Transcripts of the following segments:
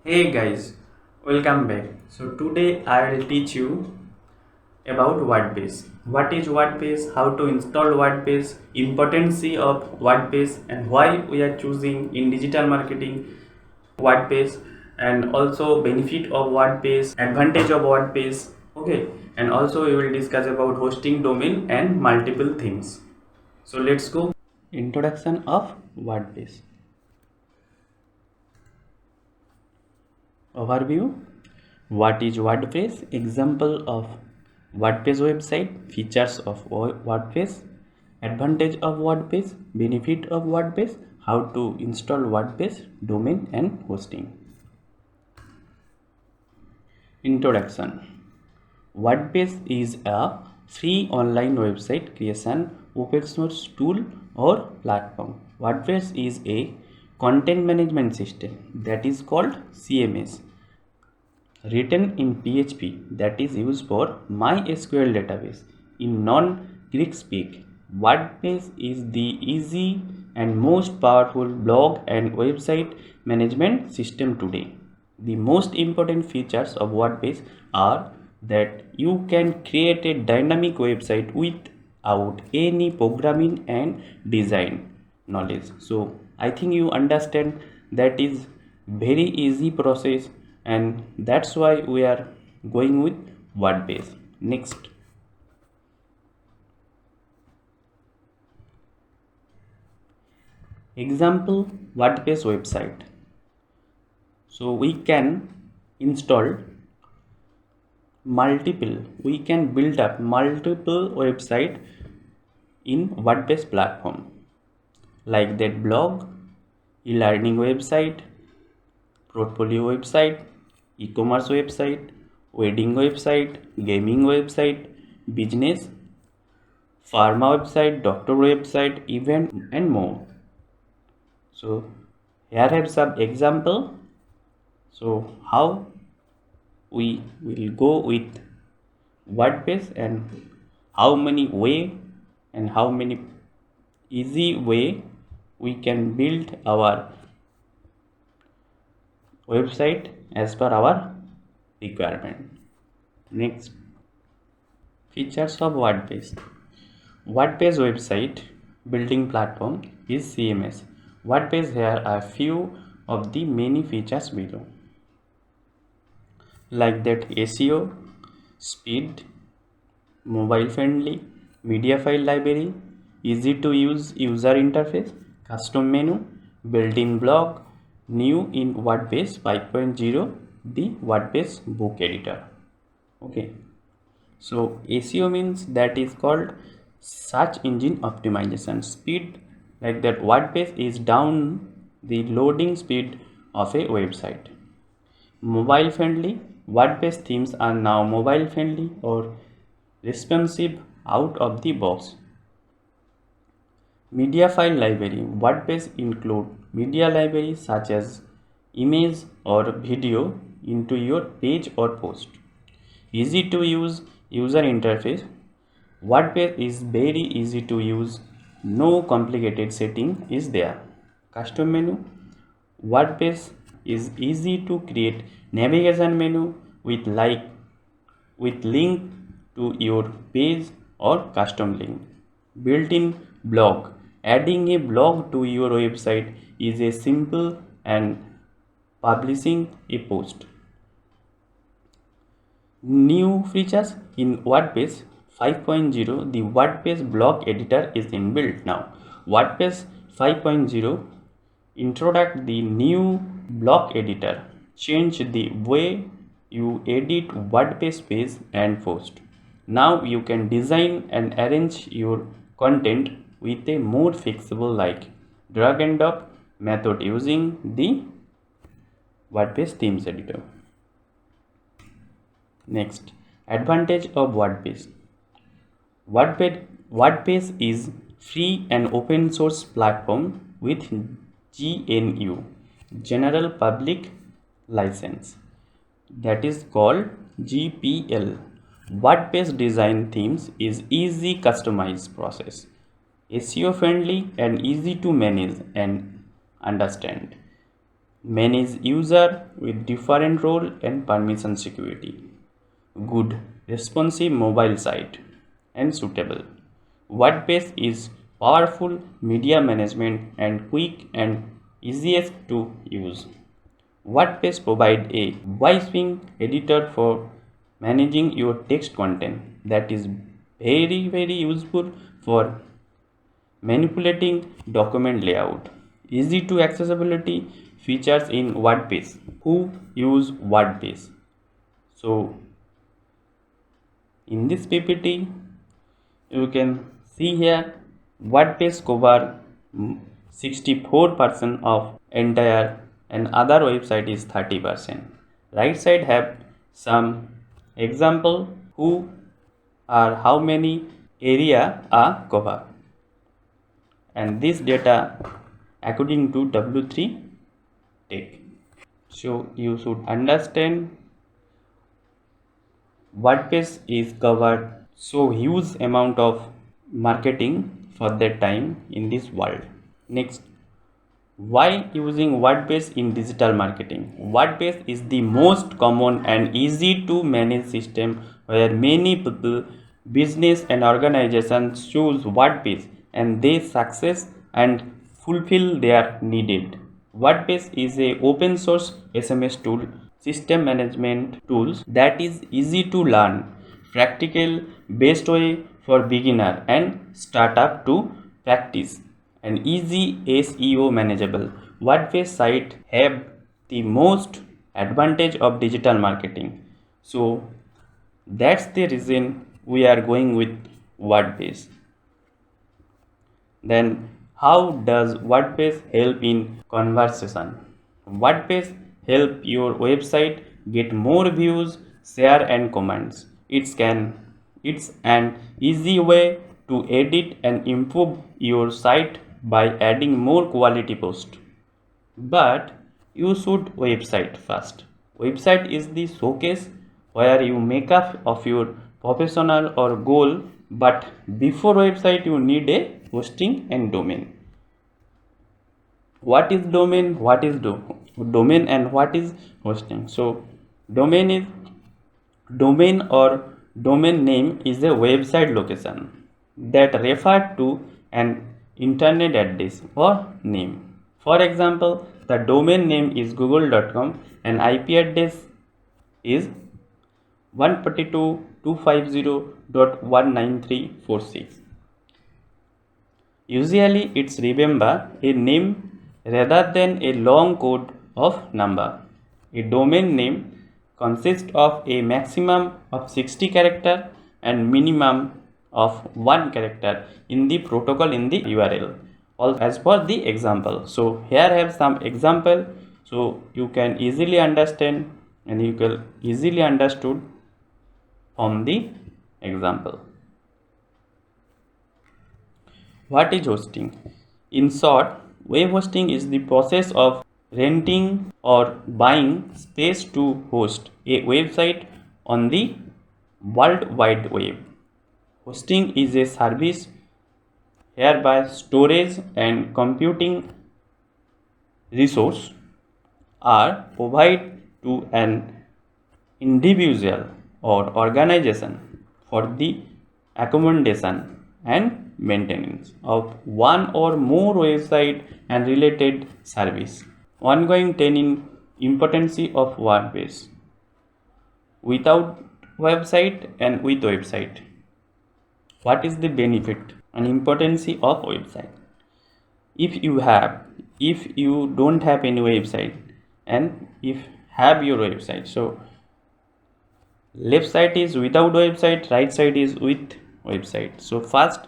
Hey guys, welcome back. So today I will teach you about WordPress. What is WordPress, how to install WordPress, importance of WordPress and why we are choosing in digital marketing WordPress, and also benefit of WordPress, advantage of WordPress. Okay, and also we will discuss about hosting domain and multiple themes. So let's go. Introduction of WordPress. Overview. What is WordPress? Example of WordPress website. Features of WordPress. Advantage of WordPress. Benefit of WordPress. How to install WordPress domain and hosting. Introduction. WordPress is a free online website creation open source tool or platform. WordPress is a content management system that is called CMS, written in PHP, that is used for MySQL database. In non-Greek speak, WordPress is the easy and most powerful blog and website management system today. The most important features of WordPress are that you can create a dynamic website without any programming and design knowledge. So I think you understand that is very easy process, and that's why we are going with WordPress. Next, example WordPress website. So we can install we can build up multiple website in WordPress platform, like that blog, e-learning website, portfolio website, e-commerce website, wedding website, gaming website, business, pharma website, doctor website, event, and more. So here I have some example. So how we will go with WordPress, and how many way and how many easy way we can build our website as per our requirement. Next, features of WordPress. WordPress website building platform is CMS. WordPress here are few of the many features below, like that SEO, speed, mobile friendly, media file library, easy to use user interface, custom menu, built-in blog, new in WordPress 5.0, the WordPress book editor. Okay, so SEO means that is called search engine optimization. Speed, like that WordPress is down the loading speed of a website. Mobile friendly, WordPress themes are now mobile friendly or responsive out of the box. Media file library, WordPress include media libraries such as image or video into your page or post. Easy to use user interface, WordPress is very easy to use, no complicated setting is there. Custom menu, WordPress is easy to create navigation menu with link to your page or custom link. Built-in blog, adding a blog to your website is a simple and publishing a post. New features in WordPress 5.0, the WordPress blog editor is inbuilt now. WordPress 5.0 introduced the new blog editor, change the way you edit WordPress page and post. Now you can design and arrange your content with a more flexible like drag and drop method using the WordPress themes editor. Next, advantage of WordPress. WordPress is free and open source platform with GNU, General Public License, that is called GPL. WordPress design themes is easy customized process, SEO friendly and easy to manage and understand. Manage user with different role and permission security. Good, responsive mobile site and suitable. WordPress is powerful media management and quick and easiest to use. WordPress provides a wide-swing editor for managing your text content that is very useful for manipulating document layout. Easy to accessibility features in WordPress. Who use WordPress? So in this PPT you can see here WordPress cover 64% of entire and other website is 30%. Right side have some example who or how many area are covered, and this data according to W3 Tech. So you should understand WordPress is covered so huge amount of marketing for that time in this world. Next, why using WordPress in digital marketing? WordPress is the most common and easy to manage system where many people, business and organizations choose WordPress and they success and fulfill their needed. WordPress is a open source SMS tool, system management tools that is easy to learn, practical, best way for beginner and startup to practice, and easy SEO manageable. WordPress site have the most advantage of digital marketing. So that's the reason we are going with WordPress. Then how does WordPress help in conversation? WordPress help your website get more views, share and comments. It's an easy way to edit and improve your site by adding more quality posts. But you should website first. Website is the showcase where you make up of your professional or goal, but before website you need a hosting and domain. What is domain? What is domain and what is hosting? So domain or domain name is a website location that refer to an internet address or name. For example, the domain name is google.com and IP address is 142.250.19346. Usually it's remember a name rather than a long code of number. A domain name consists of a maximum of 60 character and minimum of 1 character in the protocol in the URL, all as per the example. So here I have some example so you can easily understand and you can easily understood from the example. What is hosting? In short, web hosting is the process of renting or buying space to host a website on the World Wide Web. Hosting is a service whereby storage and computing resource are provided to an individual or organization for the accommodation and maintenance of one or more website and related service. Ongoing 10 in importance of WordPress. Without website and with website. What is the benefit and importance of website? If you don't have any website and if have your website, so left side is without website, right side is with website. So first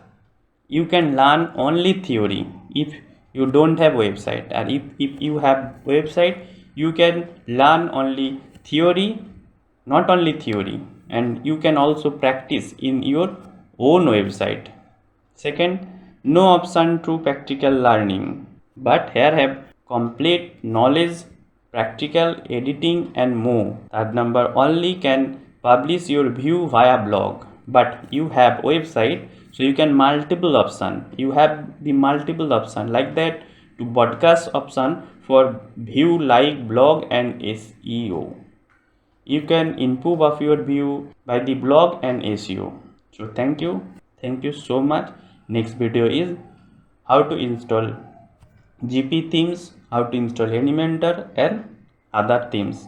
you can learn only theory if you don't have website, and if you have website you can learn only theory, not only theory, and you can also practice in your own website. Second, no option to practical learning, but here have complete knowledge, practical editing and more. Third number, only can publish your view via blog, but you have website so you can multiple option, you have the multiple option like that to broadcast option for view like blog and SEO. You can improve of your view by the blog and SEO. So thank you so much. Next video is how to install GP themes, how to install Elementor and other themes,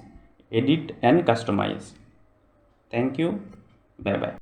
edit and customize. Thank you. Bye bye.